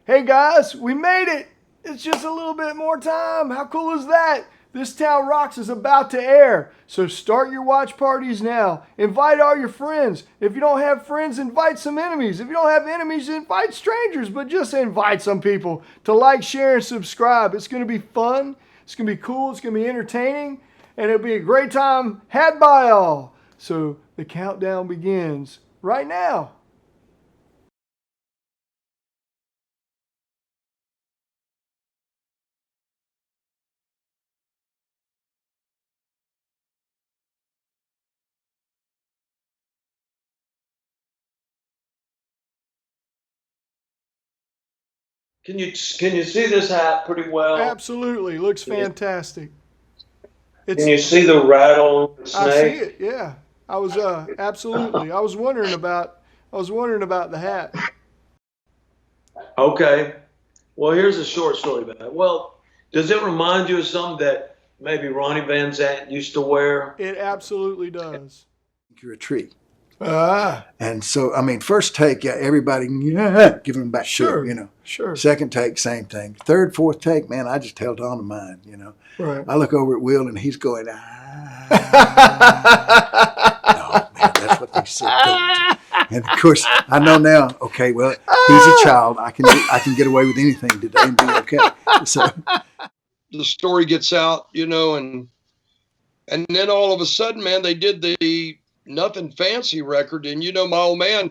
Hey guys, we made it! It's just a little bit more time. How cool is that? This Towne Rocks is about to air. So start your watch parties now. Invite all your friends. If you don't have friends, invite some enemies. If you don't have enemies, invite strangers. But just invite some people to like, share, and subscribe. It's going to be fun. It's going to be cool. It's going to be entertaining. And it'll be a great time had by all. So the countdown begins right now. Can you see this hat pretty well? Absolutely. Looks fantastic. Can you see the rattle the snake? I see it, yeah. I was absolutely. I was wondering about the hat. Okay. Well, here's a short story about it. Well, does it remind you of something that maybe Ronnie Van Zant used to wear? It absolutely does. You're a tree. Ah. And so, I mean, first take, yeah, everybody, yeah, give them back Sure. to it, you know. Sure. Second take, same thing. Third, fourth take, man, I just held on to mine, you know. Right. I look over at Will and he's going, no, man, that's what they said. Don't. And of course, I know now, okay, well, he's a child. I can get away with anything today and be okay. So the story gets out, you know, and then all of a sudden, man, they did the Nothing Fancy record. And, you know, my old man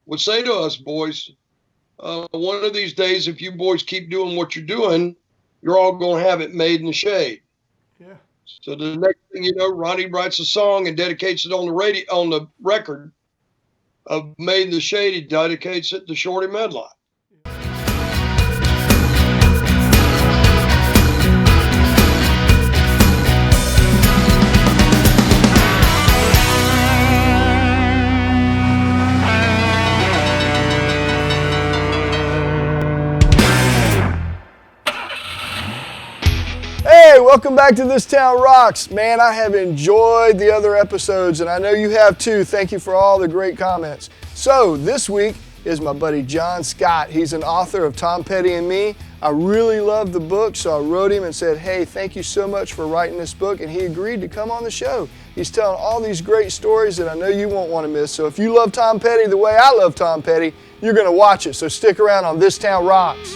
would say to us, boys, one of these days, if you boys keep doing what you're doing, you're all going to have it made in the shade. Yeah. So the next thing you know, Ronnie writes a song and dedicates it on the record of Made in the Shade. He dedicates it to Shorty Medlock. Hey, welcome back to This Towne Rocks. Man, I have enjoyed the other episodes, and I know you have too. Thank you for all the great comments. So, this week is my buddy Jon Scott. He's an author of Tom Petty and Me. I really loved the book, so I wrote him and said, hey, thank you so much for writing this book, and he agreed to come on the show. He's telling all these great stories that I know you won't want to miss. So if you love Tom Petty the way I love Tom Petty, you're going to watch it. So stick around on This Towne Rocks.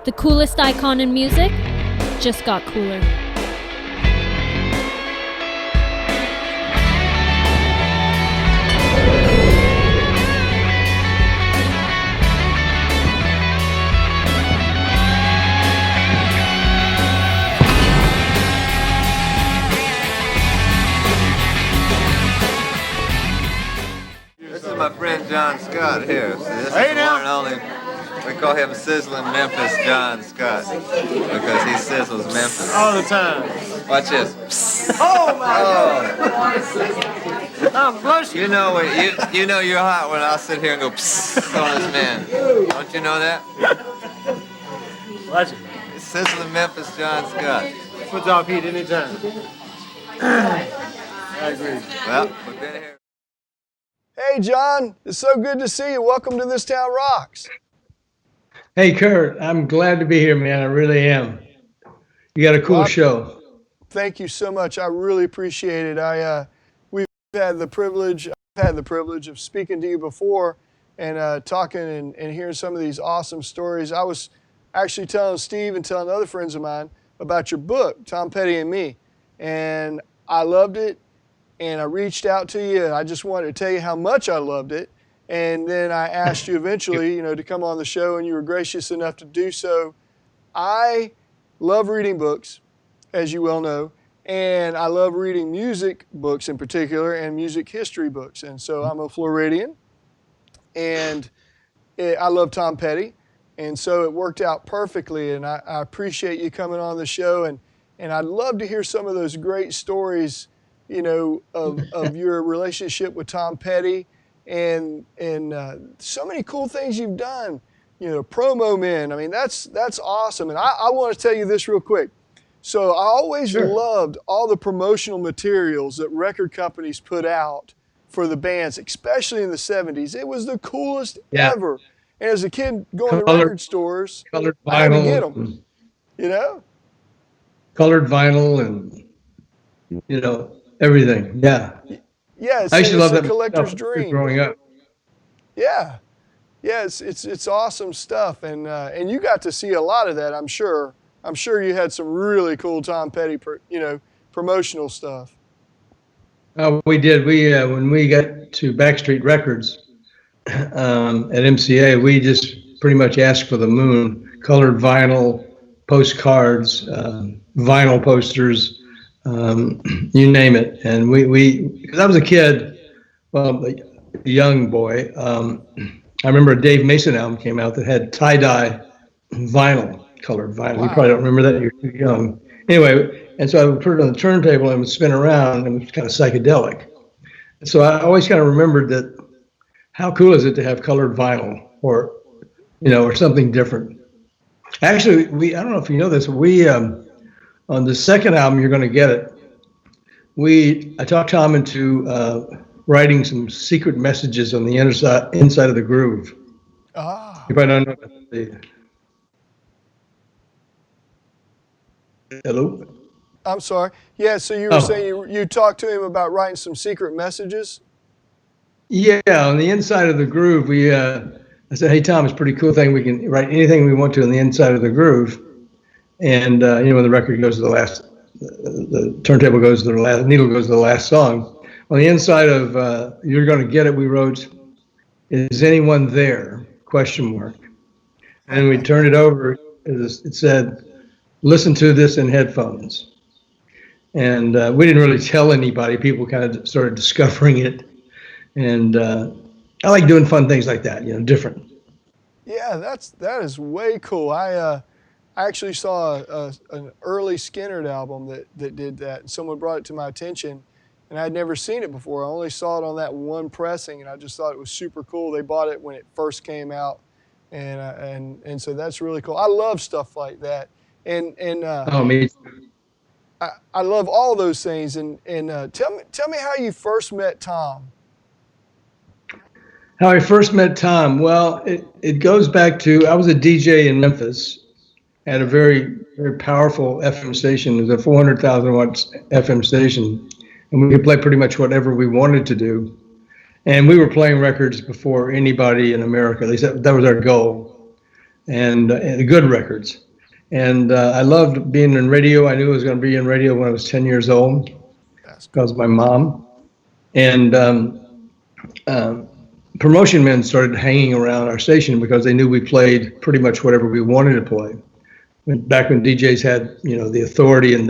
The coolest icon in music just got cooler. This is my friend Jon Scott here. See, this Hey is the now. one and only. We call him Sizzling Memphis Jon Scott because he sizzles Memphis All the time. Watch this. Oh my Oh, I'm blushing. you know you're hot when I'll sit here and go psst on this man. Don't you know that? Watch it. It's Sizzling Memphis Jon Scott. Puts off heat anytime. I agree. Well, we've been here. Hey, John. It's so good to see you. Welcome to This Towne Rocks. Hey, Curt, I'm glad to be here, man. I really am. You got a cool show. Thank you so much. I really appreciate it. We've had the privilege. I've had the privilege of speaking to you before and talking and hearing some of these awesome stories. I was actually telling Steve and telling other friends of mine about your book, Tom Petty and Me, and I loved it. And I reached out to you, and I just wanted to tell you how much I loved it. And then I asked you eventually, to come on the show, and you were gracious enough to do so. I love reading books, as you well know, and I love reading music books in particular and music history books. And so I'm a Floridian, and I love Tom Petty, and so it worked out perfectly. And I appreciate you coming on the show, and I'd love to hear some of those great stories, of your relationship with Tom Petty. And so many cool things you've done. promo men. I mean, that's awesome. And I want to tell you this real quick. So I always loved all the promotional materials that record companies put out for the bands, especially in the 70s. It was the coolest ever. And as a kid going to record stores, colored vinyl, I had to get them, Colored vinyl and, everything. Yeah. Yeah, I used to love a that collector's stuff dream. growing up. Yeah. Yeah, it's awesome stuff. And you got to see a lot of that, I'm sure. I'm sure you had some really cool Tom Petty, promotional stuff. We did. When we got to Backstreet Records at MCA, we just pretty much asked for the moon. Colored vinyl, postcards, vinyl posters, you name it. And because I was a kid, well, a young boy, I remember a Dave Mason album came out that had tie-dye vinyl. Colored vinyl. Wow. You probably don't remember that. You're too young. Anyway, and so I would put it on the turntable and it would spin around, and it was kind of psychedelic. And so I always kind of remembered that. How cool is it to have colored vinyl, or something different? Actually, I don't know if you know this. We on the second album, You're Gonna Get It. I talked Tom into writing some secret messages on the inside of the groove. Ah. You probably don't know that. Hello? I'm sorry. Yeah, so you were saying you talked to him about writing some secret messages? Yeah, on the inside of the groove, I said, hey, Tom, it's a pretty cool thing. We can write anything we want to on the inside of the groove. And, when the record goes to the last, the turntable goes to the last, needle goes to the last song. On the inside of You're Gonna Get It, we wrote, is anyone there? ? And we turned it over. It said, listen to this in headphones. And we didn't really tell anybody. People kind of started discovering it. And I like doing fun things like that, different. Yeah, that is way cool. I actually saw an early Skynyrd album that did that. And someone brought it to my attention, and I'd never seen it before. I only saw it on that one pressing, and I just thought it was super cool. They bought it when it first came out, and so that's really cool. I love stuff like that. And me too. I love all those things. And tell me how you first met Tom. How I first met Tom? Well, it goes back to, I was a DJ in Memphis at a very, very powerful FM station. It was a 400,000 watts FM station, and we could play pretty much whatever we wanted to do. And we were playing records before anybody in America. At least that was our goal, and good records. And I loved being in radio. I knew I was going to be in radio when I was 10 years old because of my mom. And promotion men started hanging around our station because they knew we played pretty much whatever we wanted to play. Back when DJs had, the authority and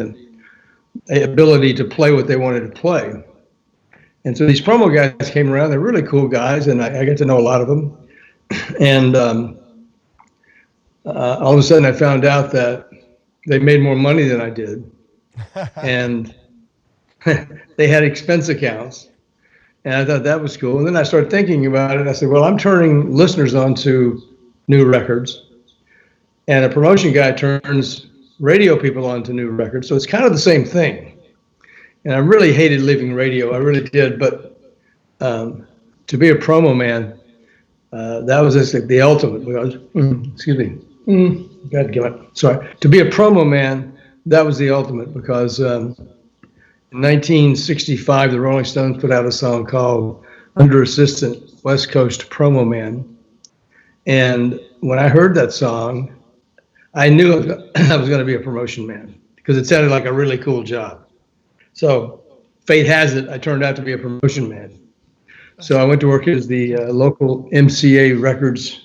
the ability to play what they wanted to play. And so these promo guys came around. They're really cool guys, and I got to know a lot of them. And all of a sudden I found out that they made more money than I did. And they had expense accounts. And I thought that was cool. And then I started thinking about it. I said, well, I'm turning listeners onto new records. And a promotion guy turns radio people onto new records. So it's kind of the same thing. And I really hated leaving radio. I really did. But to be a promo man, that was just like the ultimate. Because, God damn it. Sorry. To be a promo man, that was the ultimate because in 1965, the Rolling Stones put out a song called Under Assistant West Coast Promo Man. And when I heard that song, I knew I was going to be a promotion man because it sounded like a really cool job. So fate has it, I turned out to be a promotion man. So I went to work as the local MCA Records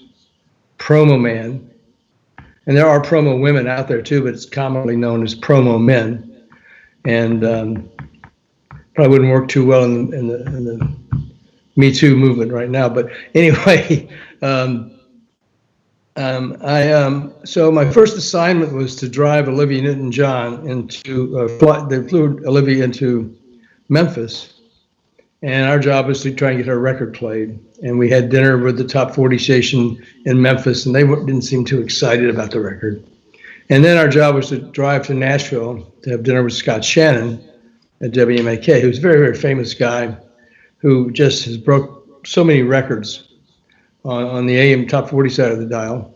promo man. And there are promo women out there too, but it's commonly known as promo men. And probably wouldn't work too well in the Me Too movement right now. But anyway, so my first assignment was to drive Olivia Newton-John into they flew Olivia into Memphis, and our job was to try and get our record played. And we had dinner with the top 40 station in Memphis, and they didn't seem too excited about the record. And then our job was to drive to Nashville to have dinner with Scott Shannon at WMAK, who's a very, very famous guy who just has broke so many records on the AM top 40 side of the dial.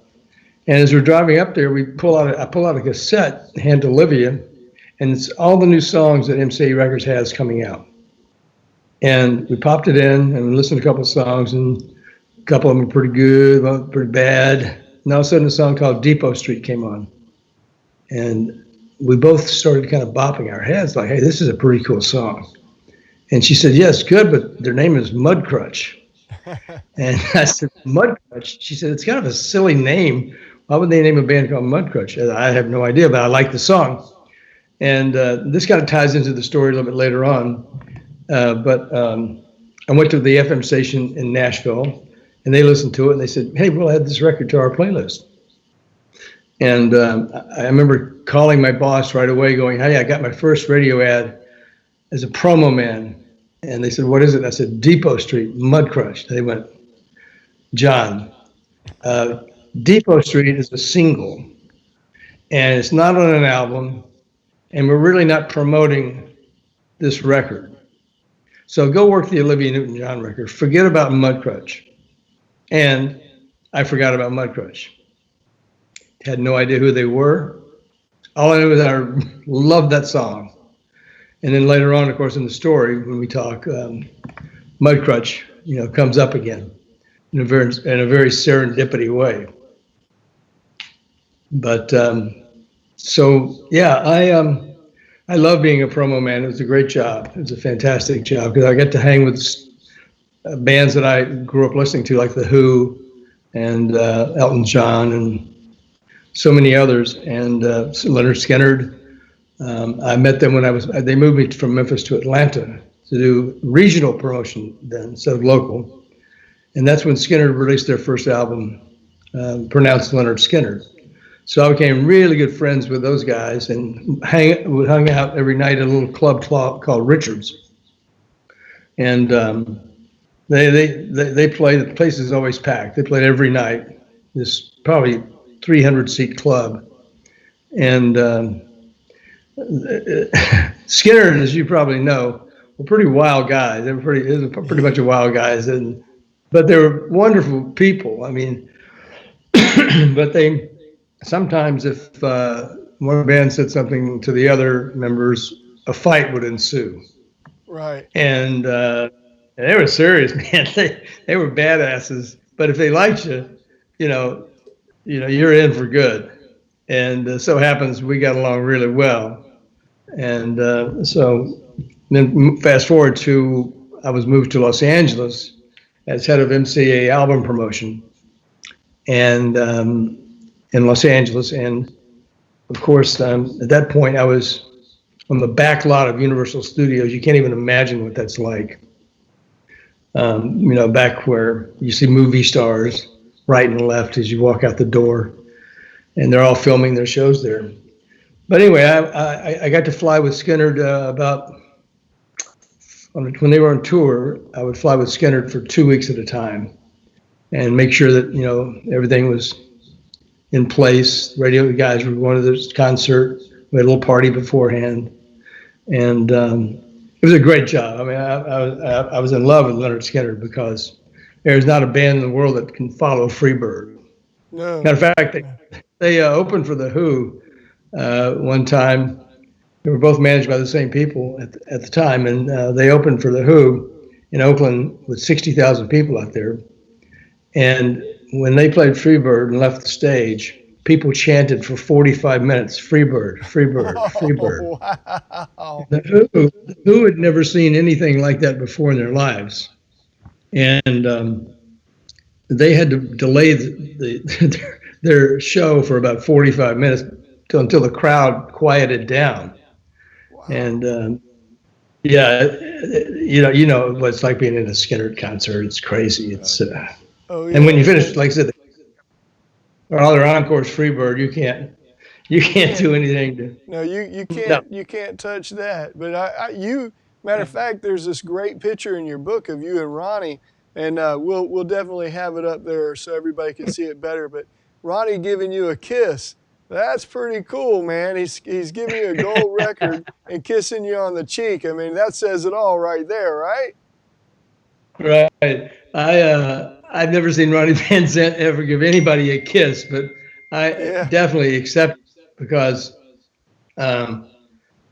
And as we're driving up there, I pull out a cassette, hand to Olivia, and it's all the new songs that MCA Records has coming out. And we popped it in and listened to a couple of songs, and a couple of them were pretty good, pretty bad. And all of a sudden a song called Depot Street came on. And we both started kind of bopping our heads like, hey, this is a pretty cool song. And she said, yes, good, but their name is Mudcrutch. And I said, Mudcrutch? She said, it's kind of a silly name. Why would they name a band called Mudcrutch? I have no idea, but I like the song. And this kind of ties into the story a little bit later on. But I went to the FM station in Nashville, and they listened to it, and they said, hey, we'll add this record to our playlist. And I remember calling my boss right away going, hey, I got my first radio ad as a promo man. And they said, what is it? I said, Depot Street, Mudcrutch. They went, John, Depot Street is a single, and it's not on an album, and we're really not promoting this record. So go work the Olivia Newton-John record. Forget about Mudcrutch. And I forgot about Mudcrutch. Had no idea who they were. All I knew was I loved that song. And then later on, of course, in the story, when we talk, Mudcrutch, comes up again in a very serendipity way. But so yeah, I love being a promo man. It was a great job. It was a fantastic job because I got to hang with bands that I grew up listening to, like The Who and Elton John and so many others, and Lynyrd Skynyrd. I met them when they moved me from Memphis to Atlanta to do regional promotion then instead of local. And that's when Skynyrd released their first album, pronounced Lynyrd Skynyrd. So I became really good friends with those guys and hung out every night at a little club called Richards. And they play, the place is always packed. They played every night, this probably 300-seat club. And Skynyrd, as you probably know, were pretty wild guys. They were pretty much a wild guys, but they were wonderful people. I mean, but they sometimes, if one band said something to the other members, a fight would ensue. Right. And they were serious, man. They were badasses. But if they liked you, you're in for good. And so happens we got along really well. And so then fast forward to, I was moved to Los Angeles as head of MCA album promotion, and in Los Angeles. And of course, at that point, I was on the back lot of Universal Studios. You can't even imagine what that's like. Back where you see movie stars right and left as you walk out the door, and they're all filming their shows there. But anyway, I got to fly with Skynyrd when they were on tour. I would fly with Skynyrd for 2 weeks at a time and make sure that, everything was in place. Radio guys were going to this concert. We had a little party beforehand. And it was a great job. I mean, I was in love with Lynyrd Skynyrd because there's not a band in the world that can follow Freebird. No. Matter of fact, they opened for The Who one time. They were both managed by the same people at the time, and they opened for The Who in Oakland with 60,000 people out there. And when they played Freebird and left the stage, people chanted for 45 minutes, Freebird, Freebird, Freebird. Oh, wow. The Who had never seen anything like that before in their lives. And they had to delay their show for about 45 minutes until the crowd quieted down. Wow. And you know what it's like being in a Skynyrd concert. It's crazy. It's yeah. And when you finish, like I said, all their encores, Freebird, you can't do anything to. No, you can't. No. You can't touch that. But Matter of fact, there's this great picture in your book of you and Ronnie, and we'll definitely have it up there so everybody can see it better. But Ronnie giving you a kiss, that's pretty cool, man. He's giving you a gold record and kissing you on the cheek. I mean, that says it all right there, right? Right. I've never seen Ronnie Van Zant ever give anybody a kiss, but I definitely accept it because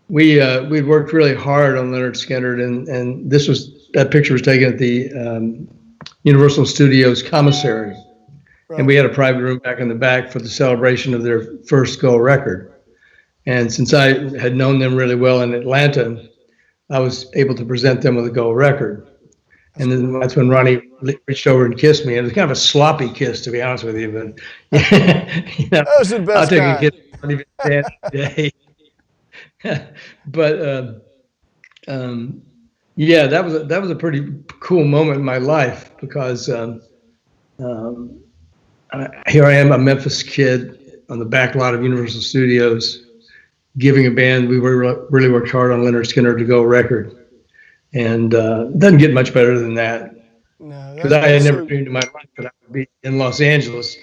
we'd worked really hard on Lynyrd Skynyrd, and that picture was taken at the Universal Studios commissary. Right. And we had a private room back in the back for the celebration of their first gold record. And since I had known them really well in Atlanta, I was able to present them with a gold record. And then that's when Ronnie reached over and kissed me. And it was kind of a sloppy kiss, to be honest with you. But that was the best. I'll take a kiss on Ronnie Van Zant today. But yeah, that was a pretty cool moment in my life because here I am, a Memphis kid on the back lot of Universal Studios, giving a band we really worked hard on Lynyrd Skynyrd to go record, and it doesn't get much better than that. Because I had never dreamed in my life that I would be in Los Angeles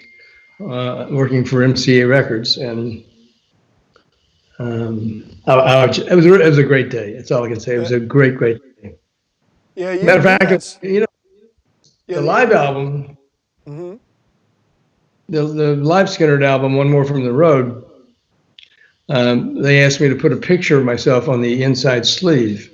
working for MCA Records, and it was a great day. That's all I can say. It was a great day. Yeah. Matter of fact, the live album. Mm-hmm. The live Skynyrd album, One More from the Road, they asked me to put a picture of myself on the inside sleeve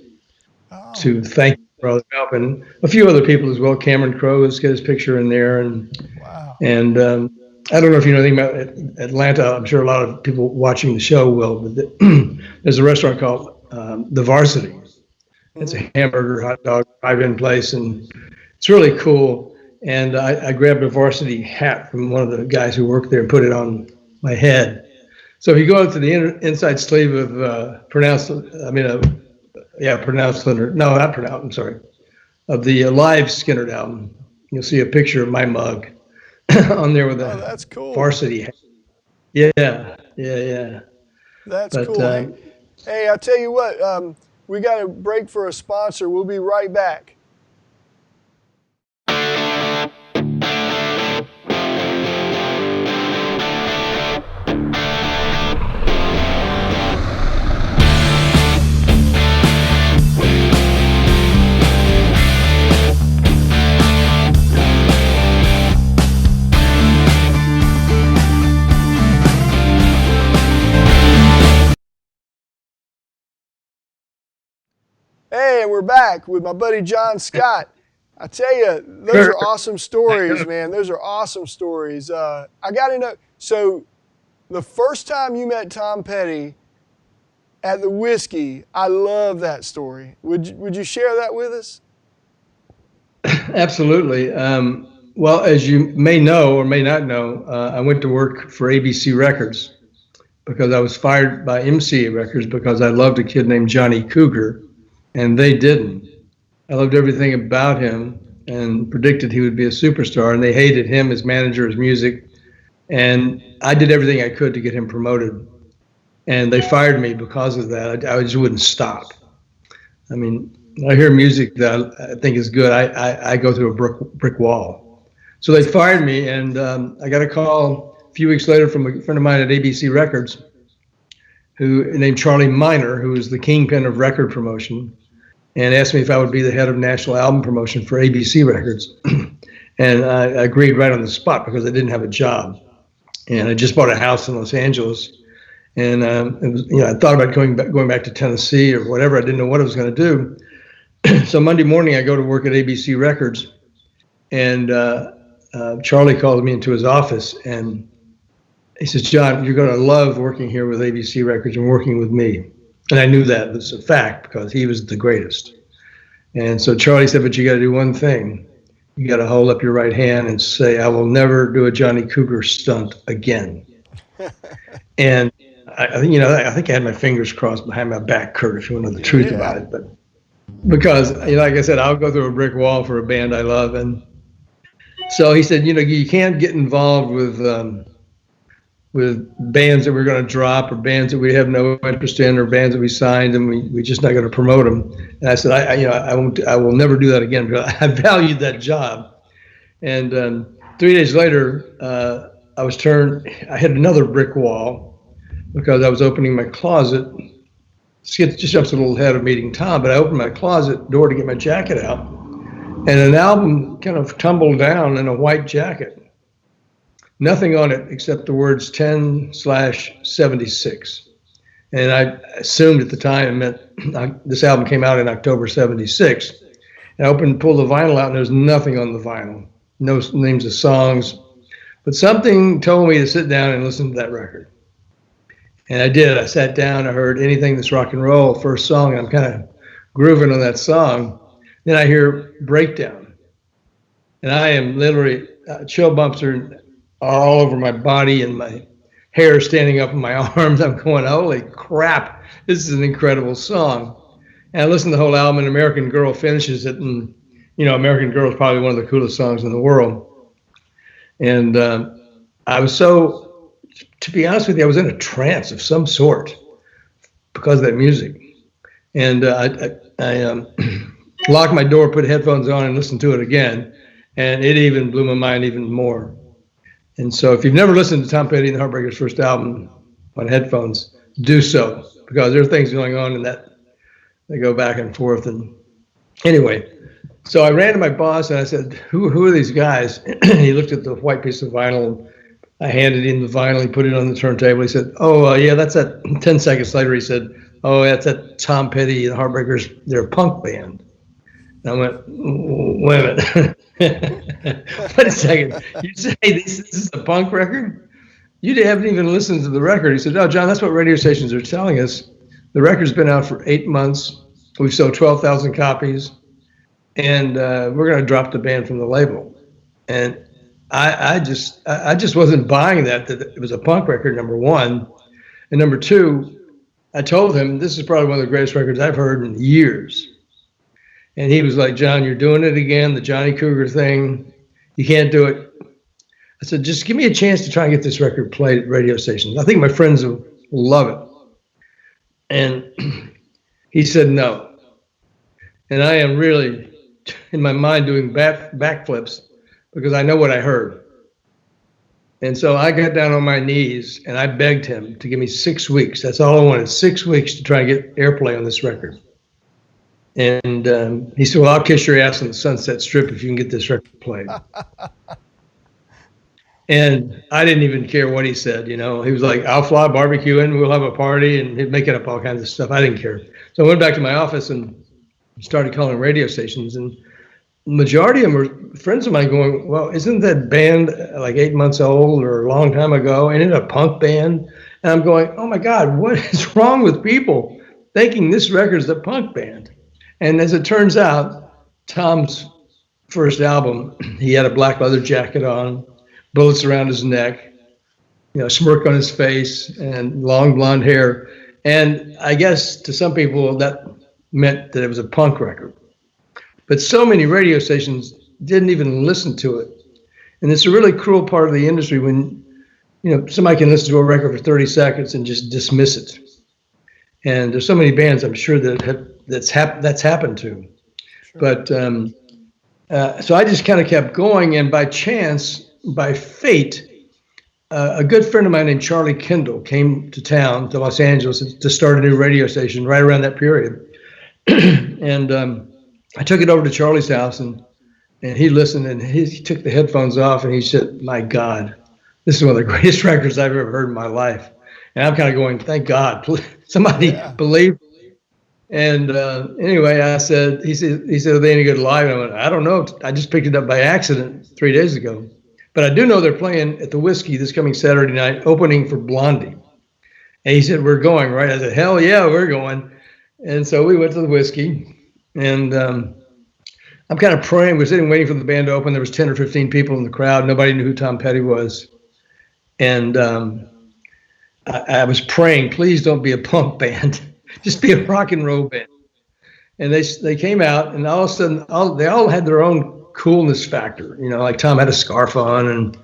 to thank you for all the help, and a few other people as well. Cameron Crowe has got his picture in there, and I don't know if you know anything about Atlanta. I'm sure a lot of people watching the show will, but there's a restaurant called The Varsity. It's a hamburger, hot dog, drive-in place, and it's really cool. And I grabbed a varsity hat from one of the guys who worked there and put it on my head. So if you go out to the inside sleeve of of the live Skynyrd album, you'll see a picture of my mug on there with a that's cool. Varsity hat. Yeah. That's cool. Hey, I'll tell you what, we got a break for a sponsor. We'll be right back. Hey, and we're back with my buddy Jon Scott. I tell you, those are awesome stories, man. Those are awesome stories. I got to know, so the first time you met Tom Petty at the Whiskey, I love that story. Would you share that with us? Absolutely. Well, as you may know or may not know, I went to work for ABC Records because I was fired by MCA Records because I loved a kid named Johnny Cougar. And they didn't. I loved everything about him and predicted he would be a superstar. And they hated him, his manager, his music. And I did everything I could to get him promoted. And they fired me because of that. I just wouldn't stop. I mean, I hear music that I think is good. I go through a brick wall. So they fired me, and I got a call a few weeks later from a friend of mine at ABC Records, named Charlie Miner, who was the kingpin of record promotion, and asked me if I would be the head of national album promotion for ABC Records. And I agreed right on the spot because I didn't have a job. And I just bought a house in Los Angeles. And it was, I thought about going back to Tennessee or whatever. I didn't know what I was going to do. So Monday morning, I go to work at ABC Records. And Charlie called me into his office. And he says, "John, you're going to love working here with ABC Records and working with me." And I knew that was a fact because he was the greatest. And so Charlie said, "But you got to do one thing. You got to hold up your right hand and say, I will never do a Johnny Cougar stunt again." And I think I had my fingers crossed behind my back, Curt, if you want to know the truth about it. But because, like I said, I'll go through a brick wall for a band I love. And so he said, you can't get involved with with bands that we're going to drop or bands that we have no interest in or bands that we signed and we're just not going to promote them. And I said, I will never do that again because I valued that job. And 3 days later, I hit another brick wall because I was opening my closet. Skip just jumps a little ahead of meeting Tom, but I opened my closet door to get my jacket out, and an album kind of tumbled down in a white jacket. Nothing on it except the words 10/76. And I assumed at the time it meant this album came out in October 76. And I pulled the vinyl out, and there's nothing on the vinyl. No names of songs. But something told me to sit down and listen to that record. And I did. I sat down, I heard Anything That's Rock and Roll, first song, and I'm kind of grooving on that song. Then I hear Breakdown. And I am literally, chill bumps are all over my body and my hair standing up in my arms. I'm going, holy crap, this is an incredible song. And I listened to the whole album, and American Girl finishes it. And, American Girl is probably one of the coolest songs in the world. And I was so, to be honest with you, I was in a trance of some sort because of that music. And I locked my door, put headphones on, and listened to it again. And it even blew my mind even more. And so if you've never listened to Tom Petty and the Heartbreakers' first album on headphones, do so, because there are things going on in that. They go back and forth. And anyway, so I ran to my boss and I said, who are these guys? He looked at the white piece of vinyl. I handed him the vinyl. He put it on the turntable. He said, yeah, that's that. 10 seconds later, he said, that's that Tom Petty and the Heartbreakers. They're a punk band. And I went, wait a minute. Wait a second. You say this is a punk record? You haven't even listened to the record. He said, no, John, that's what radio stations are telling us. The record's been out for 8 months. We've sold 12,000 copies. And we're going to drop the band from the label. And I just wasn't buying that it was a punk record, number one. And number two, I told him, this is probably one of the greatest records I've heard in years. And he was like, John, you're doing it again, the Johnny Cougar thing. You can't do it. I said, just give me a chance to try and get this record played at radio stations. I think my friends will love it. And he said no. And I am really, in my mind, doing backflips because I know what I heard. And so I got down on my knees and I begged him to give me 6 weeks. That's all I wanted, 6 weeks to try and get airplay on this record. And he said, well, I'll kiss your ass on the Sunset Strip if you can get this record played. And I didn't even care what he said, He was like, I'll fly barbecuing, we'll have a party, and he'd make up all kinds of stuff. I didn't care. So I went back to my office and started calling radio stations. And the majority of them were friends of mine going, well, isn't that band like 8 months old or a long time ago? Ain't it a punk band? And I'm going, oh, my God, what is wrong with people thinking this record's a punk band? And as it turns out, Tom's first album, he had a black leather jacket on, bullets around his neck, smirk on his face, and long blonde hair. And I guess to some people that meant that it was a punk record. But so many radio stations didn't even listen to it. And it's a really cruel part of the industry when, somebody can listen to a record for 30 seconds and just dismiss it. And there's so many bands I'm sure that's happened to. Sure. But so I just kind of kept going, and by chance, by fate, a good friend of mine named Charlie Kendall came to town, to Los Angeles, to start a new radio station right around that period. And I took it over to Charlie's house, and he listened, and he took the headphones off, and he said, my God, this is one of the greatest records I've ever heard in my life. And I'm kind of going, thank God, somebody believed. And anyway, he said, are they any good live? And I went, I don't know. I just picked it up by accident 3 days ago. But I do know they're playing at the Whiskey this coming Saturday night, opening for Blondie. And he said, we're going, right? I said, hell yeah, we're going. And so we went to the Whiskey. And I'm kind of praying. We're sitting waiting for the band to open. There was 10 or 15 people in the crowd. Nobody knew who Tom Petty was. And I was praying, please don't be a punk band. Just be a rock and roll band. And they came out, and all of a sudden, they all had their own coolness factor. Like Tom had a scarf on, and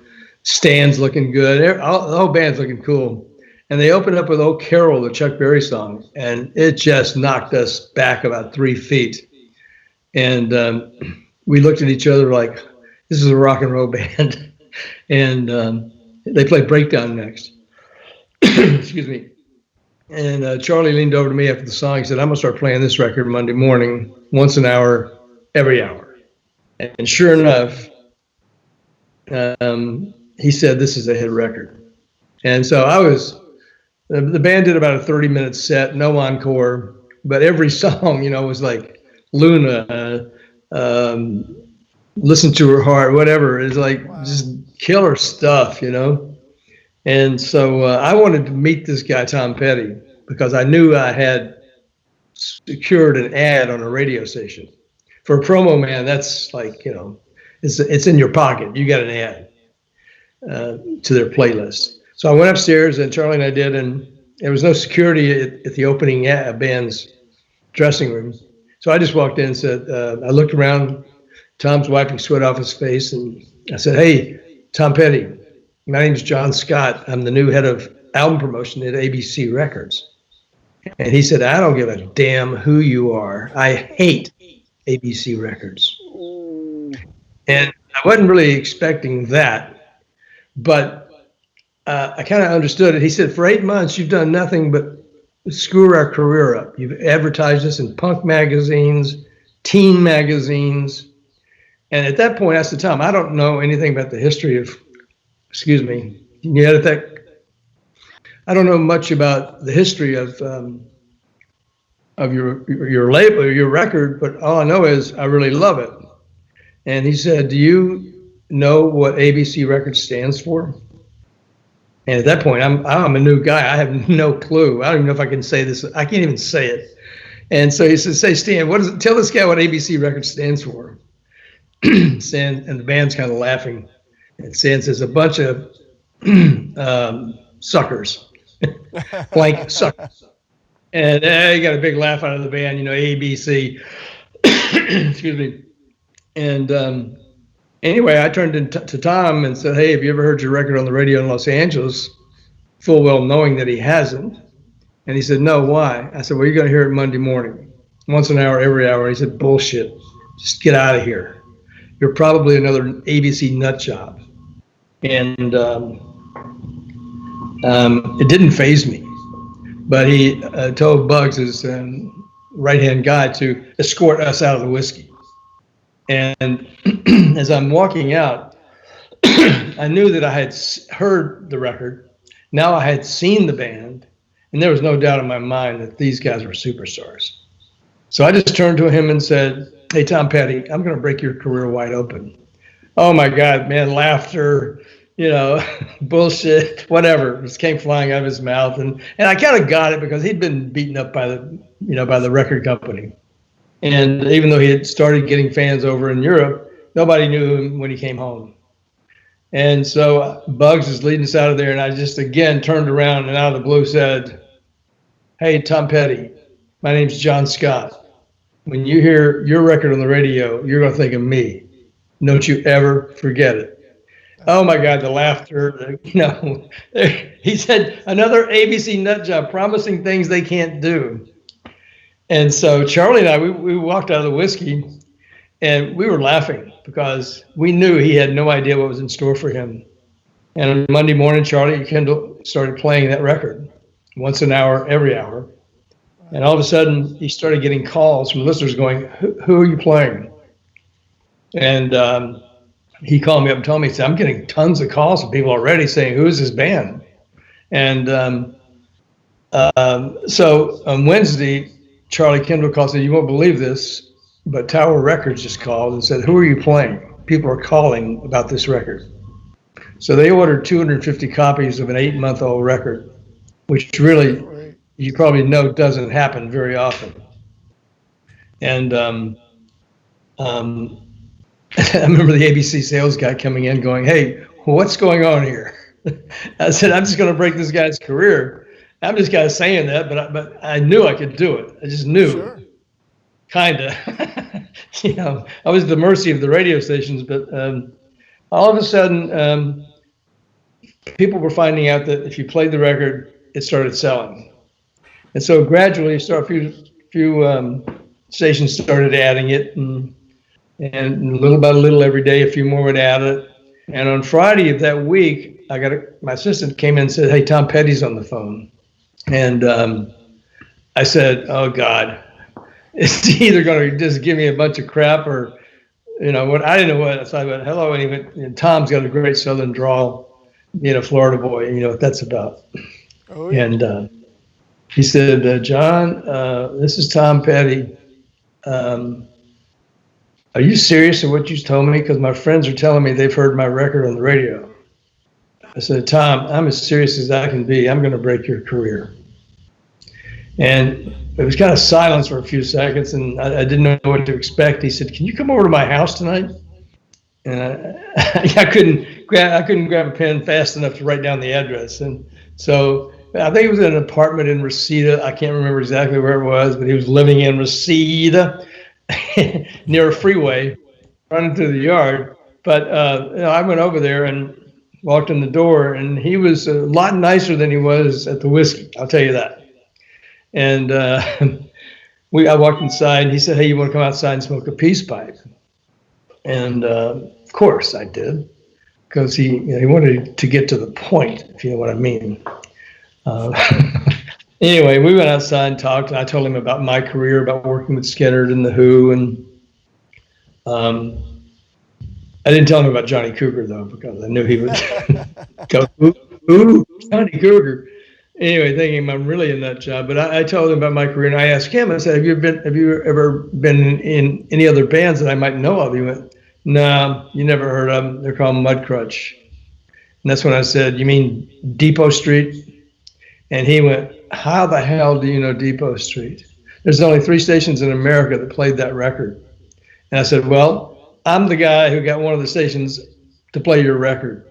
Stand's looking good. The whole band's looking cool. And they opened up with "Oh Carol," the Chuck Berry song, and it just knocked us back about 3 feet. And we looked at each other like, this is a rock and roll band. And they played Breakdown next. Excuse me. And Charlie leaned over to me after the song. He said, "I'm going to start playing this record Monday morning, once an hour, every hour." And sure enough, he said, "This is a hit record." And so the band did about a 30-minute set, no encore, but every song, was like Luna, Listen to Her Heart, whatever. It's like just killer stuff, And so I wanted to meet this guy, Tom Petty, because I knew I had secured an ad on a radio station. For a promo man, that's like, it's in your pocket. You got an ad to their playlist. So I went upstairs, and Charlie and I did, and there was no security at the opening band's dressing room. So I just walked in and said, I looked around, Tom's wiping sweat off his face, and I said, "Hey, Tom Petty, my name's Jon Scott. I'm the new head of album promotion at ABC Records." And he said, "I don't give a damn who you are. I hate ABC Records." And I wasn't really expecting that, but I kind of understood it. He said, "For 8 months, you've done nothing but screw our career up. You've advertised us in punk magazines, teen magazines." And at that point, I said, "Tom, I don't know anything about the history of," excuse me, can you edit that? "I don't know much about the history of your label, your record, but all I know is I really love it." And he said, "Do you know what ABC Records stands for?" And at that point, I'm a new guy. I have no clue. I don't even know if I can say this. I can't even say it. And so he says, "Say, Stan, tell this guy what ABC Records stands for." Stan, and the band's kind of laughing. And Stan says, "A bunch of suckers, blank suckers." And he got a big laugh out of the band, ABC. Excuse me. And anyway, I turned to Tom and said, "Hey, have you ever heard your record on the radio in Los Angeles?" Full well knowing that he hasn't. And he said, "No, why?" I said, "Well, you're going to hear it Monday morning, once an hour, every hour." He said, "Bullshit. Just get out of here. You're probably another ABC nut job." And it didn't faze me. But he told Bugs, his right-hand guy, to escort us out of the whiskey. And as I'm walking out, I knew that I had heard the record. Now I had seen the band, and there was no doubt in my mind that these guys were superstars. So I just turned to him and said, "Hey, Tom Petty, I'm going to break your career wide open." Oh my God, man, laughter, bullshit, whatever, just came flying out of his mouth. And I kind of got it because he'd been beaten up by the record company. And even though he had started getting fans over in Europe, nobody knew him when he came home. And so Bugs is leading us out of there, and I just again turned around and out of the blue said, "Hey, Tom Petty, my name's Jon Scott. When you hear your record on the radio, you're going to think of me. Don't you ever forget it." Oh my God, the laughter, he said, "Another ABC nut job promising things they can't do." And so Charlie and I, we walked out of the whiskey, and we were laughing because we knew he had no idea what was in store for him. And on Monday morning, Charlie Kendall started playing that record once an hour, every hour. And all of a sudden, he started getting calls from listeners going, who are you playing? And he called me up and told me, he said, "I'm getting tons of calls from people already saying, who is this band?" And so on Wednesday, Charlie Kendall called and said, "You won't believe this, but Tower Records just called and said, 'Who are you playing? People are calling about this record.'" So they ordered 250 copies of an 8-month-old record, which really, you probably know, doesn't happen very often. And I remember the ABC sales guy coming in going, "Hey, what's going on here?" I said, "I'm just going to break this guy's career." I'm just kind of saying that, but I knew I could do it. I just knew, Sure. kind of. I was at the mercy of the radio stations, but all of a sudden, people were finding out that if you played the record, it started selling. And so gradually, a few stations started adding it, and little by little every day, a few more would add it. And on Friday of that week, my assistant came in and said, "Hey, Tom Petty's on the phone." And I said, "Oh God, it's either going to just give me a bunch of crap or, what?" I didn't know what. So I went, "Hello," and he went, and Tom's got a great Southern drawl, being a Florida boy, you know what that's about. Oh, yeah. And he said, "John, this is Tom Petty. Are you serious in what you told me? Because my friends are telling me they've heard my record on the radio." I said, "Tom, I'm as serious as I can be. I'm going to break your career." And it was kind of silence for a few seconds, and I didn't know what to expect. He said, "Can you come over to my house tonight?" And I couldn't grab a pen fast enough to write down the address. And so I think it was in an apartment in Reseda. I can't remember exactly where it was, but he was living in Reseda near a freeway, running through the yard. But I went over there and walked in the door, and he was a lot nicer than he was at the whiskey. I'll tell you that. And I walked inside, and he said, "Hey, you want to come outside and smoke a peace pipe?" And of course I did, because he wanted to get to the point, if you know what I mean. Anyway, we went outside and talked, and I told him about my career, about working with Skynyrd and The Who, and I didn't tell him about Johnny Cougar, though, because I knew he would go, ooh, Johnny Cougar. Anyway, thinking I'm really in that job. But I told him about my career, and I asked him, I said, have you ever been in any other bands that I might know of? He went, "No, you never heard of them. They're called Mudcrutch." And that's when I said, "You mean Depot Street?" And he went, "How the hell do you know Depot Street? There's only 3 stations in America that played that record." And I said, "Well, I'm the guy who got one of the stations to play your record."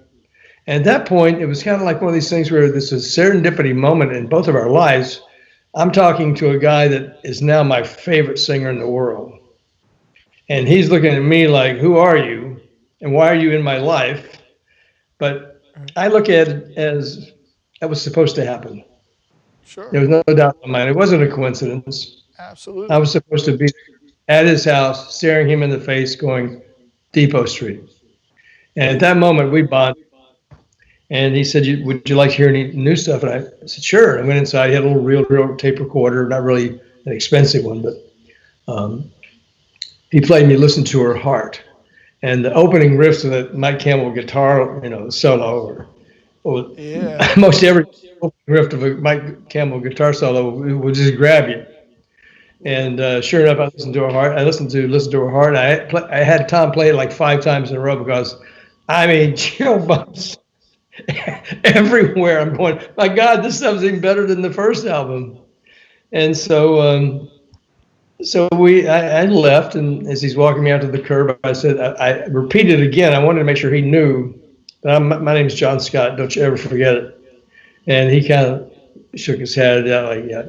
And at that point, it was kind of like one of these things where this is a serendipity moment in both of our lives. I'm talking to a guy that is now my favorite singer in the world. And he's looking at me like, "Who are you? And why are you in my life?" But I look at it as that was supposed to happen. Sure. There was no doubt in my mind. It wasn't a coincidence. Absolutely. I was supposed to be at his house, staring him in the face, going, "Depot Street." And at that moment, we bonded. And he said, "Would you like to hear any new stuff?" And I said, "Sure." I went inside. He had a little reel tape recorder, not really an expensive one, but he played me "Listen to Her Heart." And the opening riffs of that Mike Campbell guitar, solo, or Yeah. most every riff of a Mike Campbell guitar solo will just grab you. And sure enough, I listened to Her Heart. I listened to "Listen to Her Heart." And I had Tom play it like 5 times in a row because, chill bumps everywhere. I'm going, my God, this stuff's even better than the first album. And so, I left, and as he's walking me out to the curb, I said, I repeated again. I wanted to make sure he knew that my name's Jon Scott. Don't you ever forget it. And he kind of shook his head, like, yeah,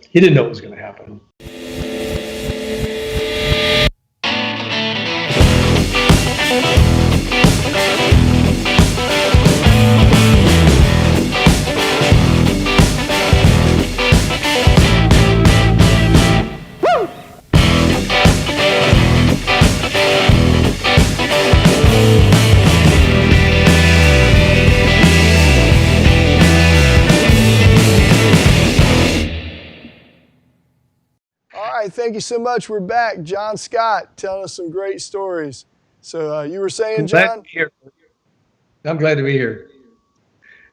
he didn't know what was going to happen. Thank you so much. We're back. Jon Scott telling us some great stories. So you were saying, John? I'm glad to be here.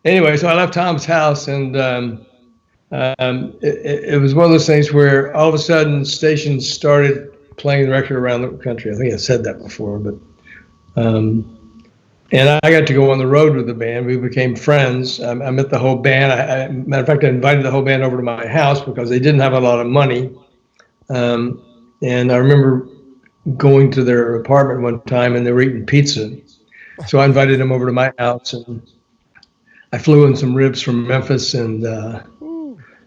Anyway, so I left Tom's house, and it was one of those things where all of a sudden stations started playing the record around the country. I think I said that before, but and I got to go on the road with the band. We became friends. I met the whole band. Matter of fact, I invited the whole band over to my house because they didn't have a lot of money. And I remember going to their apartment one time, and they were eating pizza. So I invited them over to my house, and I flew in some ribs from Memphis, and of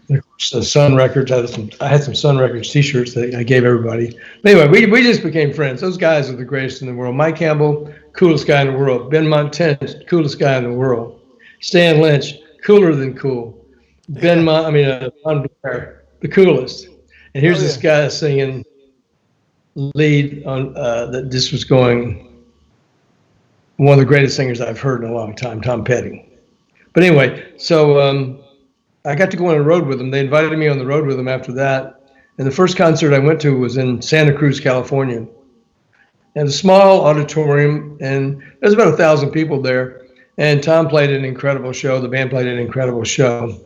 course the Sun Records. I had some Sun Records T-shirts that I gave everybody. But anyway, we just became friends. Those guys are the greatest in the world. Mike Campbell, coolest guy in the world. Ben Montez, coolest guy in the world. Stan Lynch, cooler than cool. Von Blair, the coolest. And here's this guy singing lead on that just was going, one of the greatest singers I've heard in a long time, Tom Petty. But anyway, so I got to go on the road with them. They invited me on the road with them after that. And the first concert I went to was in Santa Cruz, California. And a small auditorium, and there's about 1,000 people there. And Tom played an incredible show. The band played an incredible show.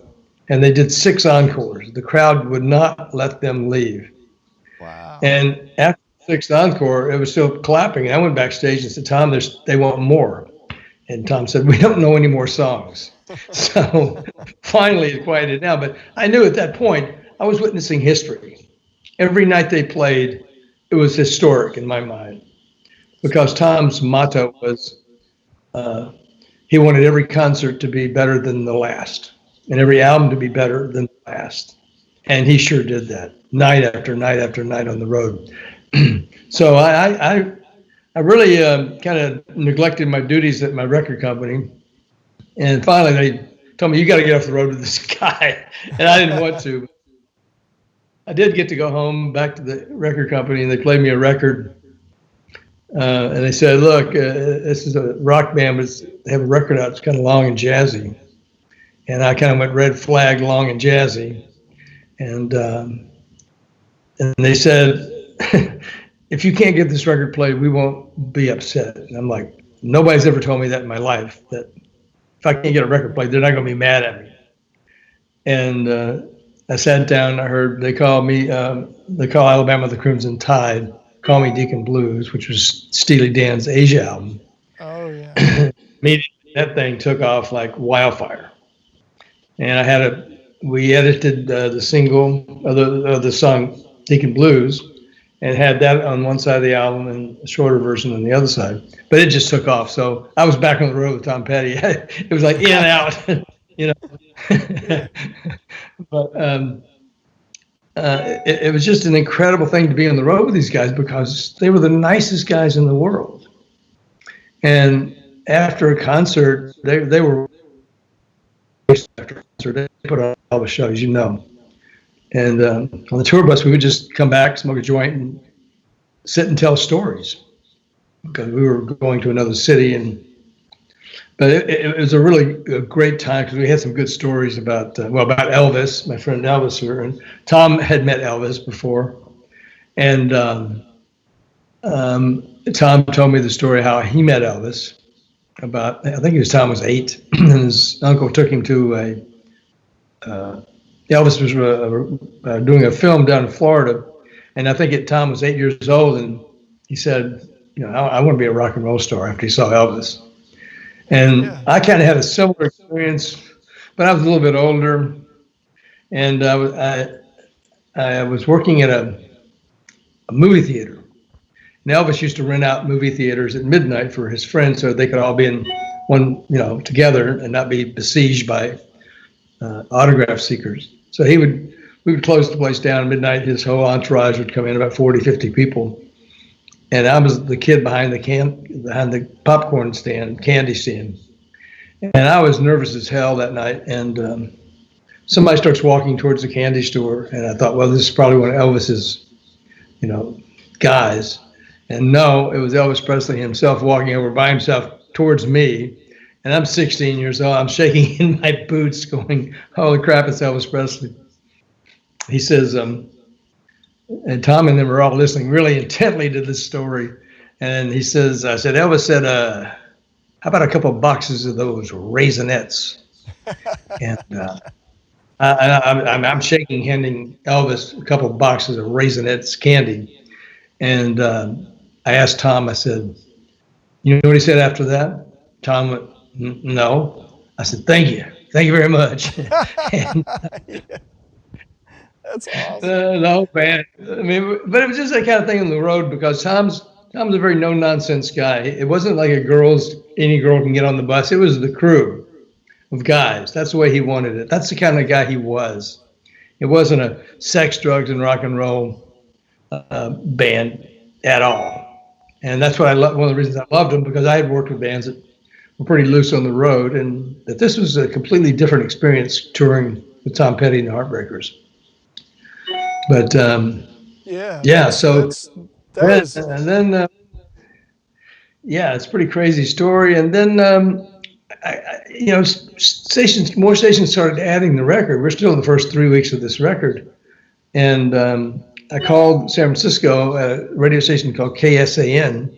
And they did 6 encores. The crowd would not let them leave. Wow. And after the 6th encore, it was still clapping. And I went backstage and said, Tom, they want more. And Tom said, we don't know any more songs. So finally it quieted down. But I knew at that point I was witnessing history. Every night they played, it was historic in my mind. Because Tom's motto was he wanted every concert to be better than the last, and every album to be better than the last. And he sure did that, night after night after night on the road. So I really kind of neglected my duties at my record company. And finally they told me, you got to get off the road with this guy. And I didn't want to. I did get to go home back to the record company, and they played me a record. And they said, look, this is a rock band, but they have a record out. It's kind of long and jazzy. And I kind of went red flag, long and jazzy. And they said, if you can't get this record played, we won't be upset. And I'm like, nobody's ever told me that in my life, that if I can't get a record played, they're not going to be mad at me. And I sat down, I heard they call Alabama the Crimson Tide, Call Me Deacon Blues, which was Steely Dan's Asia album. Oh, yeah. Immediately, that thing took off like wildfire. And we edited the single of the song Deacon Blues, and had that on one side of the album and a shorter version on the other side. But it just took off. So I was back on the road with Tom Petty. It was like in and out, you know. But it was just an incredible thing to be on the road with these guys, because they were the nicest guys in the world. And after a concert, they were after a concert, they put on all the shows, you know. And on the tour bus, we would just come back, smoke a joint, and sit and tell stories, because we were going to another city. But it was a great time, because we had some good stories about Elvis, my friend Elvis here. And Tom had met Elvis before. And Tom told me the story how he met Elvis. I think Tom was 8, and his uncle took him to Elvis was doing a film down in Florida. And I think Tom was 8 years old, and he said, I want to be a rock and roll star, after he saw Elvis. And yeah. I kind of had a similar experience, but I was a little bit older, and I was working at a movie theater. And Elvis used to rent out movie theaters at midnight for his friends, so they could all be in one, together, and not be besieged by autograph seekers. So we would close the place down at midnight. His whole entourage would come in, about 40, 50 people. And I was the kid behind the popcorn stand, candy stand. And I was nervous as hell that night. And somebody starts walking towards the candy store. And I thought, well, this is probably one of Elvis's, guys. And no, it was Elvis Presley himself walking over by himself towards me. And I'm 16 years old. I'm shaking in my boots going, holy crap, it's Elvis Presley. He says, and Tom and them were all listening really intently to this story. And he says, I said, Elvis said, how about a couple of boxes of those Raisinets? And I'm shaking, handing Elvis a couple of boxes of Raisinets candy. And I asked Tom, I said, you know what he said after that? Tom went, no. I said, thank you very much. And, that's awesome. No, man. I mean, but it was just that kind of thing on the road, because Tom's a very no-nonsense guy. It wasn't like any girl can get on the bus. It was the crew of guys. That's the way he wanted it. That's the kind of guy he was. It wasn't a sex, drugs, and rock and roll band at all. And that's what I love. One of the reasons I loved him, because I had worked with bands that were pretty loose on the road, and that this was a completely different experience touring with Tom Petty and the Heartbreakers. But Yeah. so That is. and then it's a pretty crazy story. And then more stations started adding the record. We're still in the first 3 weeks of this record, and I called San Francisco, a radio station called KSAN,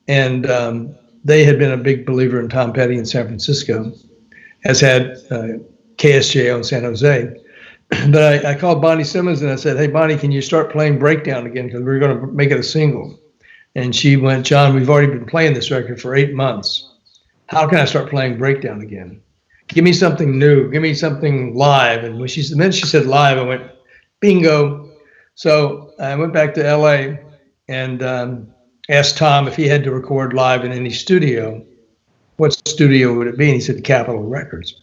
and they had been a big believer in Tom Petty in San Francisco, as had KSJO in San Jose. But I called Bonnie Simmons and I said, "Hey, Bonnie, can you start playing Breakdown again? Because we're going to make it a single." And she went, "John, we've already been playing this record for 8 months. How can I start playing Breakdown again? Give me something new. Give me something live." And when she said live, I went, bingo. So I went back to LA and asked Tom if he had to record live in any studio, what studio would it be? And he said Capitol Records.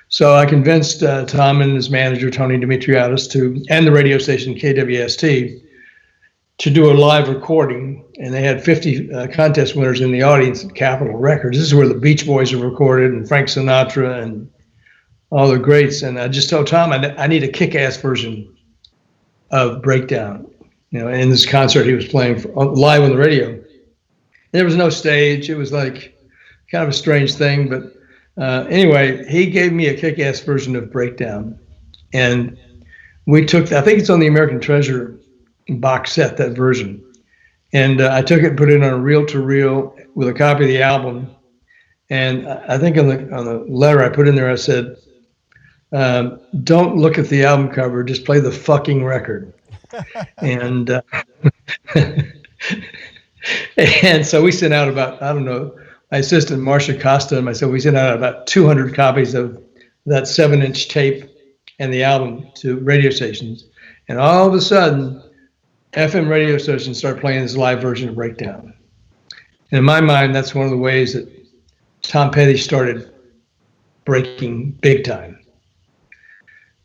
So I convinced Tom and his manager, Tony Dimitriadis, and the radio station KWST to do a live recording. And they had 50 contest winners in the audience at Capitol Records. This is where the Beach Boys are recorded, and Frank Sinatra and all the greats. And I just told Tom, I need a kick-ass version of Breakdown. In this concert he was playing live on the radio. There was no stage. It was like kind of a strange thing, but anyway, he gave me a kick-ass version of Breakdown, and we took, I think it's on the American Treasure box set, that version, and I took it and put it on a reel-to-reel with a copy of the album, and I think on the letter I put in there, I said, "Don't look at the album cover, just play the fucking record." And and so we sent out about, I don't know, my assistant Marcia Costa and myself, we sent out about 200 copies of that 7-inch tape and the album to radio stations. And all of a sudden, FM radio stations started playing this live version of Breakdown. And in my mind, that's one of the ways that Tom Petty started breaking big time.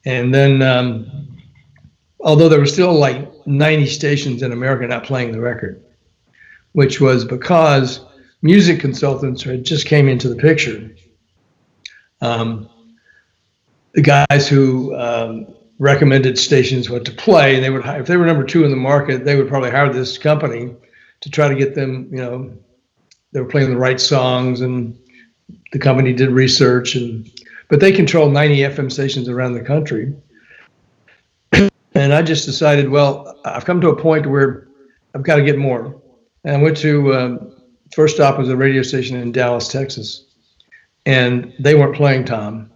And then, although there were still like 90 stations in America not playing the record, which was because music consultants had just came into the picture. The guys who recommended stations what to play, and they would, if they were number 2 in the market, they would probably hire this company to try to get them, they were playing the right songs, and the company did research, but they controlled 90 FM stations around the country. And I just decided, well, I've come to a point where I've got to get more. And I went to, first stop was a radio station in Dallas, Texas, and they weren't playing Tom.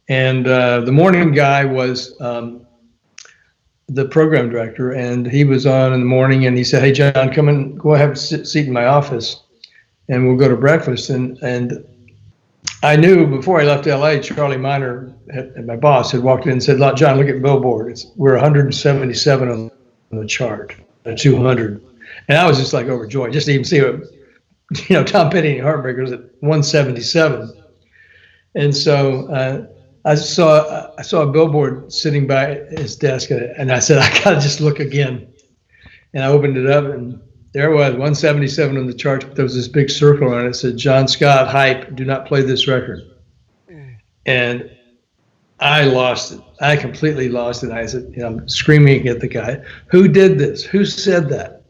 And the morning guy was the program director, and he was on in the morning, and he said, "Hey, John, come and go have a seat in my office, and we'll go to breakfast." And I knew before I left LA, Charlie Miner, my boss, had walked in and said, "John, look at Billboard. We're 177 on the chart, 200." And I was just like overjoyed, just to even see what, Tom Petty and Heartbreakers at 177. And so I saw a billboard sitting by his desk, and I said, "I gotta just look again." And I opened it up, and there it was, 177 on the charts, but there was this big circle on it that said, "Jon Scott, hype, do not play this record." And I lost it. I completely lost it. I said, I'm screaming at the guy, "Who did this? Who said that?"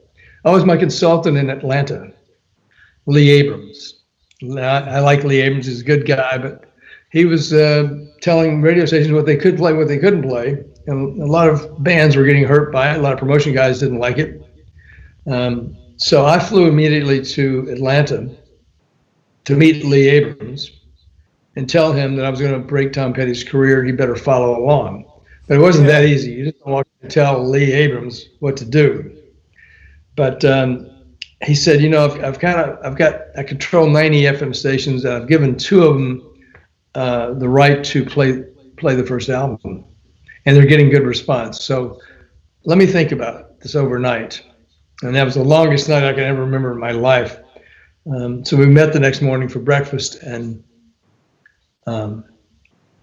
I was my consultant in Atlanta, Lee Abrams. I like Lee Abrams, he's a good guy, but he was telling radio stations what they could play, what they couldn't play. And a lot of bands were getting hurt by it. A lot of promotion guys didn't like it. So I flew immediately to Atlanta to meet Lee Abrams and tell him that I was going to break Tom Petty's career. He better follow along. But it wasn't that easy. You didn't want to tell Lee Abrams what to do. But he said, I control 90 FM stations, and I've given 2 of them the right to play the first album, and they're getting good response. So let me think about this overnight. And that was the longest night I can ever remember in my life. So we met the next morning for breakfast, and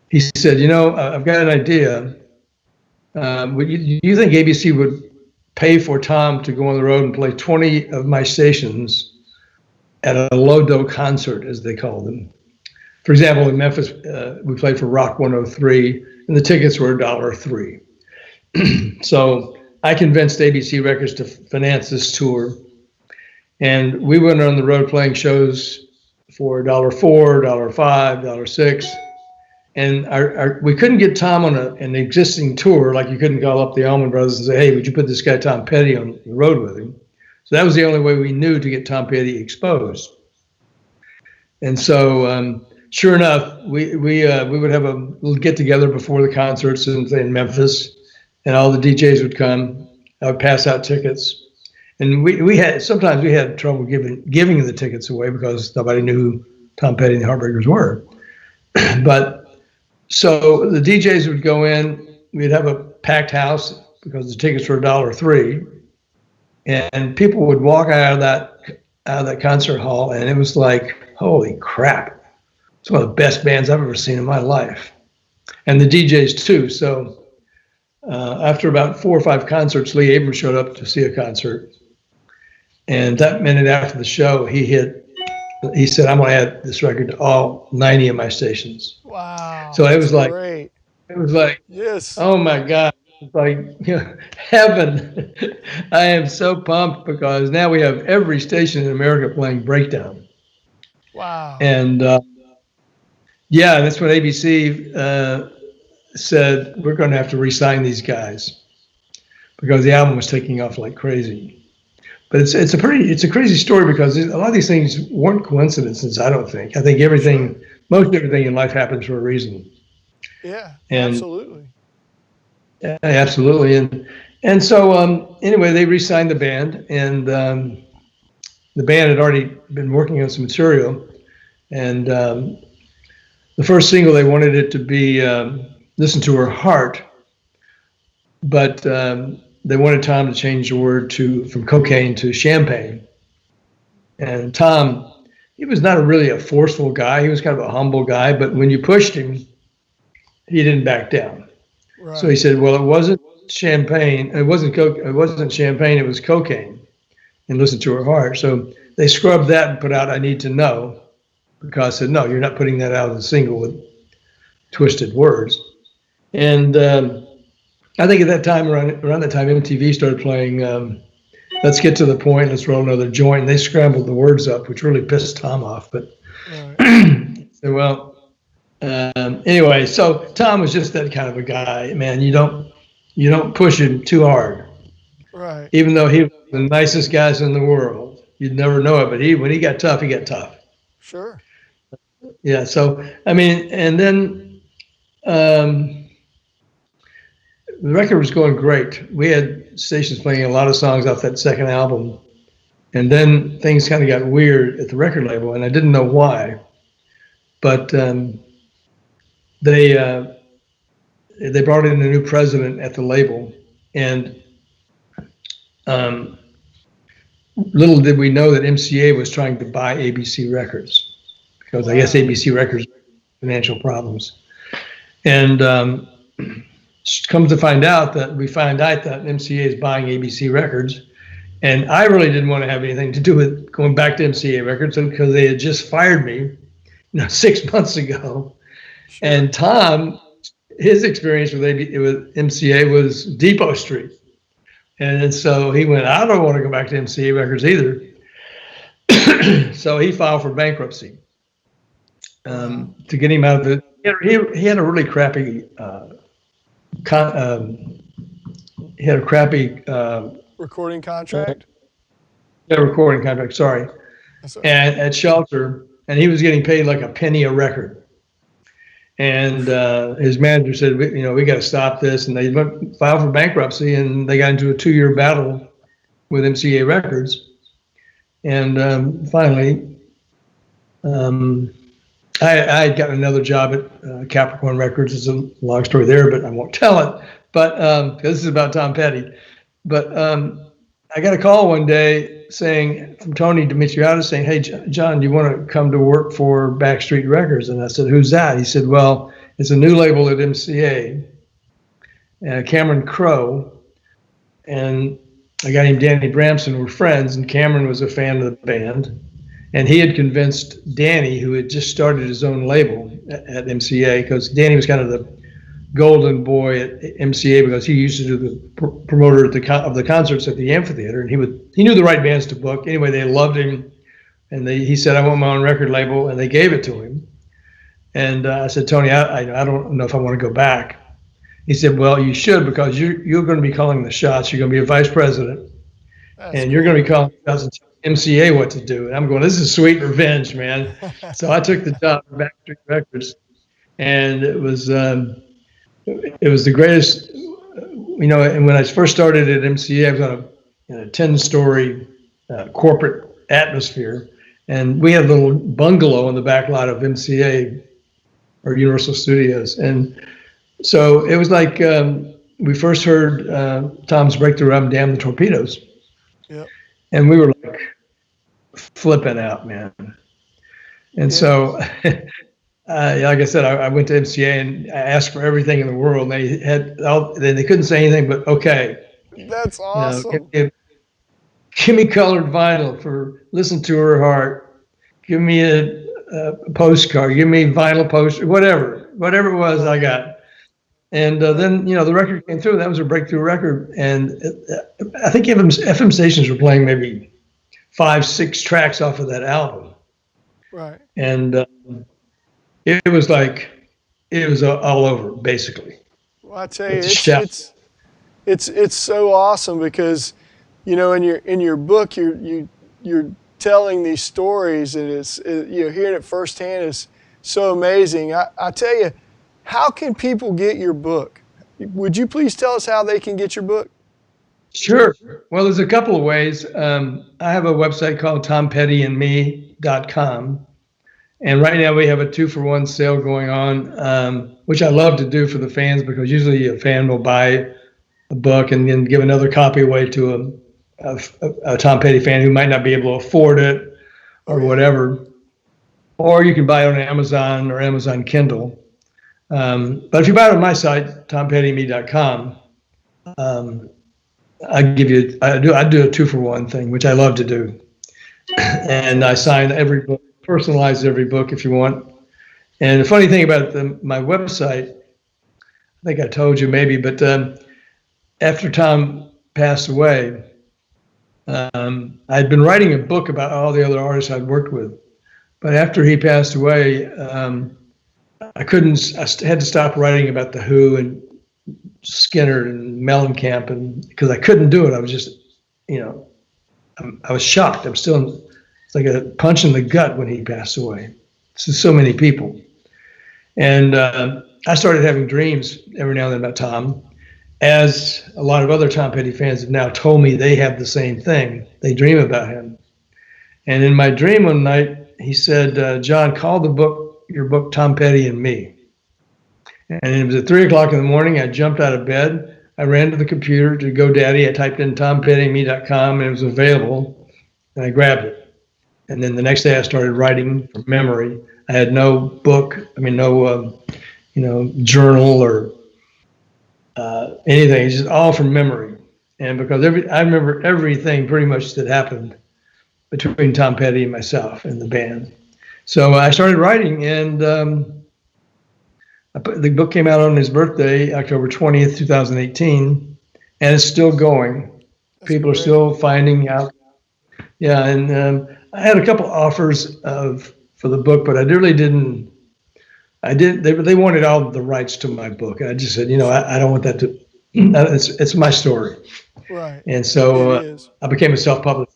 he said, I've got an idea. You think ABC would pay for Tom to go on the road and play 20 of my stations at a low-dough concert, as they called them. For example, in Memphis, we played for Rock 103, and the tickets were $1.03. So I convinced ABC Records to finance this tour, and we went on the road playing shows for $4, $5, $6, and we couldn't get Tom on an existing tour. Like you couldn't call up the Allman Brothers and say, "Hey, would you put this guy Tom Petty on the road with him?" So that was the only way we knew to get Tom Petty exposed. And so, sure enough, we would have a little get together before the concerts in Memphis, and all the DJs would come. I would pass out tickets, and we had trouble giving the tickets away because nobody knew who Tom Petty and the Heartbreakers were. But so the DJs would go in. We'd have a packed house because the tickets were $1.03, and people would walk out of that concert hall, and it was like, holy crap! It's one of the best bands I've ever seen in my life, and the DJs too. So after about 4 or 5 concerts, Lee Abrams showed up to see a concert, and that minute after the show, he said, "I'm going to add this record to all 90 of my stations." Wow. So it was like, great. it was like, Yes. oh my God, it's like, heaven. I am so pumped because now we have every station in America playing Breakdown. Wow. And yeah, that's when ABC said, we're going to have to re-sign these guys because the album was taking off like crazy. But it's a crazy story because a lot of these things weren't coincidences, I don't think. I think most everything in life happens for a reason. Yeah, And absolutely. Yeah, absolutely. And so anyway, they re-signed the band, and the band had already been working on some material. And the first single, they wanted it to be Listen to Her Heart, but they wanted Tom to change the word from cocaine to champagne. And Tom, he was not really a forceful guy. He was kind of a humble guy, but when you pushed him, he didn't back down. Right. So he said, well, it wasn't champagne. It wasn't champagne. It was cocaine. And Listen to Her Heart. So they scrubbed that and put out I Need to Know, because I said, no, you're not putting that out as a single with twisted words. And I think at that time, around that time, MTV started playing Let's Get to the Point, Let's Roll Another Joint. And they scrambled the words up, which really pissed Tom off. But so, well, anyway, so Tom was just that kind of a guy, man. You don't push him too hard. Right. Even though he was the nicest guys in the world, you'd never know it. But when he got tough, he got tough. Sure. Yeah. So I mean, and then the record was going great. We had stations playing a lot of songs off that second album, and then things kind of got weird at the record label, and I didn't know why. But they brought in a new president at the label, and little did we know that MCA was trying to buy ABC Records, because I guess ABC Records had financial problems. And comes to find out that MCA is buying ABC Records, and I really didn't want to have anything to do with going back to MCA Records because they had just fired me 6 months ago. Sure. And Tom, his experience with MCA was Depot Street. And so he went, I don't want to go back to MCA Records either. So he filed for bankruptcy to get him out of it. He had a really crappy, recording contract. Recording contract. Sorry, and at Shelter, and he was getting paid like a penny a record. And his manager said, we got to stop this. And they filed for bankruptcy, and they got into a 2-year battle with MCA Records. And finally, I had gotten another job at Capricorn Records. It's a long story there, but I won't tell it. But because this is about Tom Petty. But I got a call one day from Tony Dimitriadis saying, hey, John, do you want to come to work for Backstreet Records? And I said, who's that? He said, well, it's a new label at MCA, Cameron Crowe, and a guy named Danny Bramson were friends, and Cameron was a fan of the band. And he had convinced Danny, who had just started his own label at MCA, because Danny was kind of the golden boy at MCA because he used to do the promoter of the concerts at the amphitheater, and he knew the right bands to book. Anyway, they loved him, and he said, "I want my own record label," and they gave it to him. And I said, "Tony, I don't know if I want to go back." He said, "Well, you should, because you're going to be calling the shots. You're going to be a vice president, and you're going to be calling the shots and telling MCA what to do." And I'm going, "This is sweet revenge, man." So I took the job at Backstreet Records, and it was the greatest, and when I first started at MCA, I was on a 10-story corporate atmosphere, and we had a little bungalow in the back lot of MCA, or Universal Studios. And so it was like we first heard Tom's breakthrough album, Damn the Torpedoes. Yep. And we were like flipping out, man. And so like I said, I went to MCA and I asked for everything in the world. And they couldn't say anything but okay. That's awesome. Give me colored vinyl for Listen to Her Heart. Give me a postcard. Give me vinyl poster. Whatever it was, I got. And then the record came through. That was a breakthrough record. And I think FM stations were playing maybe 5-6 tracks off of that album. Right. And it was all over, basically. Well, I tell you, it's so awesome because, in your book, you're telling these stories, and hearing it firsthand is so amazing. I tell you, how can people get your book? Would you please tell us how they can get your book? Sure. Well, there's a couple of ways. I have a website called TomPettyandMe.com. And right now we have a 2-for-1 sale going on, which I love to do for the fans, because usually a fan will buy a book and then give another copy away to a Tom Petty fan who might not be able to afford it or whatever. Or you can buy it on Amazon or Amazon Kindle. But if you buy it on my site, TomPettyandMe.com, I do a 2-for-1 thing, which I love to do. And I sign every book. Personalize every book if you want. And the funny thing about my website, I think I told you maybe, but after Tom passed away, I'd been writing a book about all the other artists I'd worked with. But after he passed away, I had to stop writing about The Who and Skynyrd and Mellencamp, and because I couldn't do it. I was just, I was shocked. It's like a punch in the gut when he passed away. So many people. And I started having dreams every now and then about Tom, as a lot of other Tom Petty fans have now told me they have the same thing. They dream about him. And in my dream one night, he said, "John, call your book Tom Petty and Me." And it was at 3:00 in the morning. I jumped out of bed. I ran to the computer to GoDaddy. I typed in TomPettyandMe.com, and it was available. And I grabbed it. And then the next day I started writing from memory. I had no book, no journal or anything. It's just all from memory. And because I remember everything pretty much that happened between Tom Petty and myself and the band. So I started writing, and the book came out on his birthday, October 20th, 2018, and it's still going. People are still finding out. Yeah, and I had a couple offers for the book, but I really didn't. They wanted all the rights to my book, and I just said, I don't want that to. It's my story. Right. And so I became a self-publisher,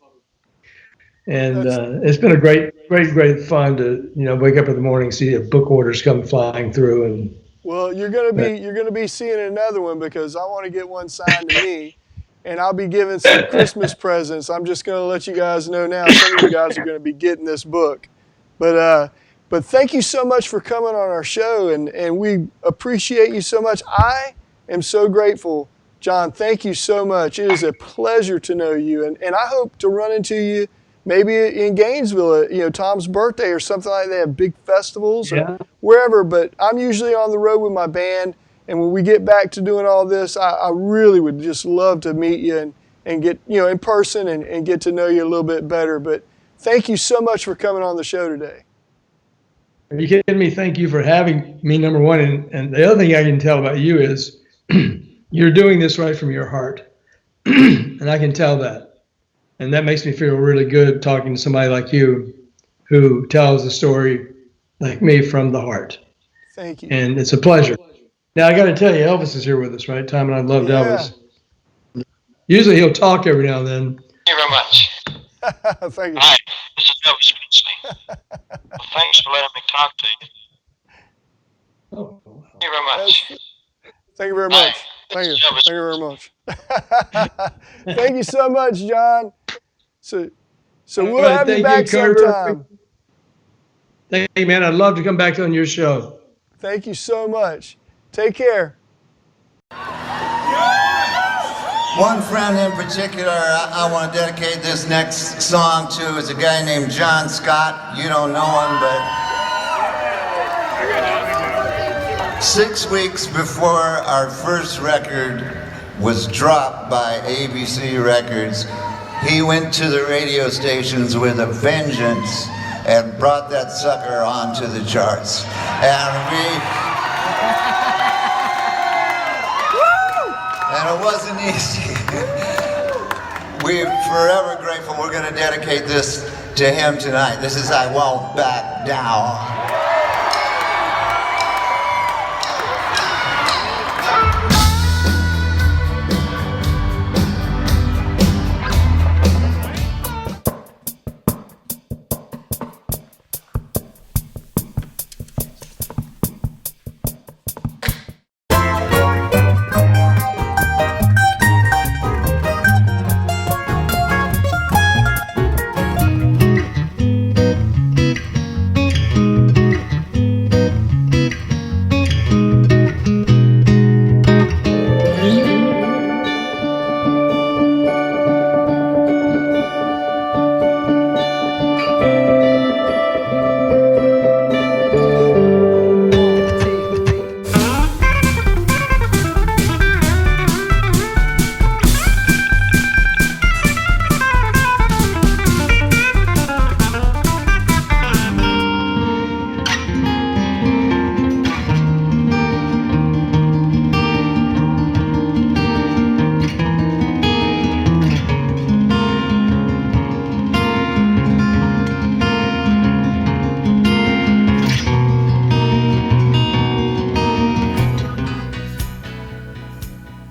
and it's been a great fun to wake up in the morning, see the book orders come flying through, and. Well, you're gonna be seeing another one, because I want to get one signed to me. And I'll be giving some Christmas presents. I'm just going to let you guys know now. Some of you guys are going to be getting this book. But thank you so much for coming on our show, and we appreciate you so much. I am so grateful. Jon, thank you so much. It is a pleasure to know you, and I hope to run into you maybe in Gainesville at Tom's birthday or something like that. They have big festivals or wherever. But I'm usually on the road with my band. And when we get back to doing all this, I really would just love to meet you and get in person and get to know you a little bit better. But thank you so much for coming on the show today. Are you kidding me? Thank you for having me, number one. And the other thing I can tell about you is you're doing this right from your heart. And I can tell that. And that makes me feel really good talking to somebody like you who tells a story like me from the heart. Thank you. And it's a pleasure. Now, I got to tell you, Elvis is here with us, right? Tom and I loved Elvis. Usually he'll talk every now and then. Thank you very much. Thank you. Hi, this is Elvis Presley. Well, thanks for letting me talk to you. Oh, Thank you very much. Thank you very much. Thank you. Thank you very much. Thank you so much, Jon. So we'll have you back sometime. Thank you, man. I'd love to come back on your show. Thank you so much. Take care. One friend in particular I want to dedicate this next song to is a guy named Jon Scott. You don't know him, but 6 weeks before our first record was dropped by ABC Records, he went to the radio stations with a vengeance and brought that sucker onto the charts. And it wasn't easy. We're forever grateful. We're going to dedicate this to him tonight. This is I Won't Back Down.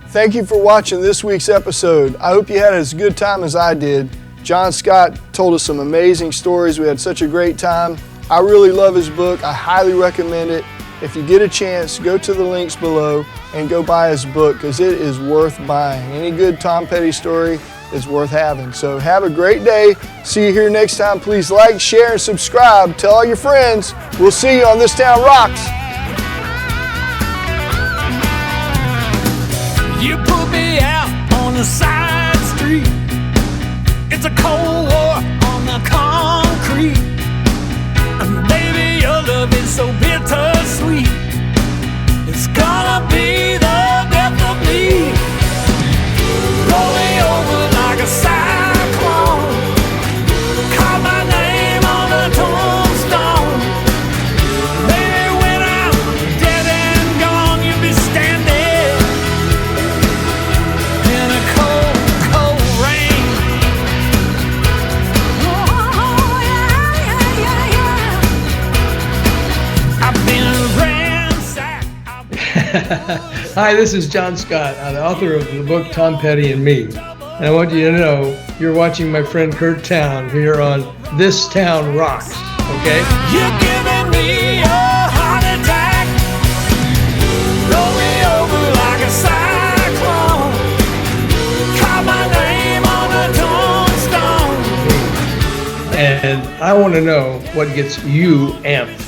Thank you for watching this week's episode. I hope you had as good time as I did. Jon Scott told us some amazing stories. We had such a great time. I really love his book. I highly recommend it. If you get a chance, go to the links below and go buy his book because it is worth buying. Any good Tom Petty story is worth having. So have a great day. See you here next time. Please like, share, and subscribe. Tell all your friends. We'll see you on This Town Rocks. You put me out on the side street. It's a cold war on the concrete. And baby, your love is so bittersweet. It's gonna be the death of me. Roll me over like a cyclone. Call my name on the tombstone. Baby, when I'm dead and gone, you'll be standing in a cold, cold rain. Oh, yeah. I've been ransacked. Hi, this is Jon Scott, the author of the book Tom Petty and Me. And I want you to know you're watching my friend Curt Towne here on This Town Rocks, okay? You're giving me a heart attack. Roll me over like a cyclone. Call my name on the tombstone. And I want to know what gets you amped.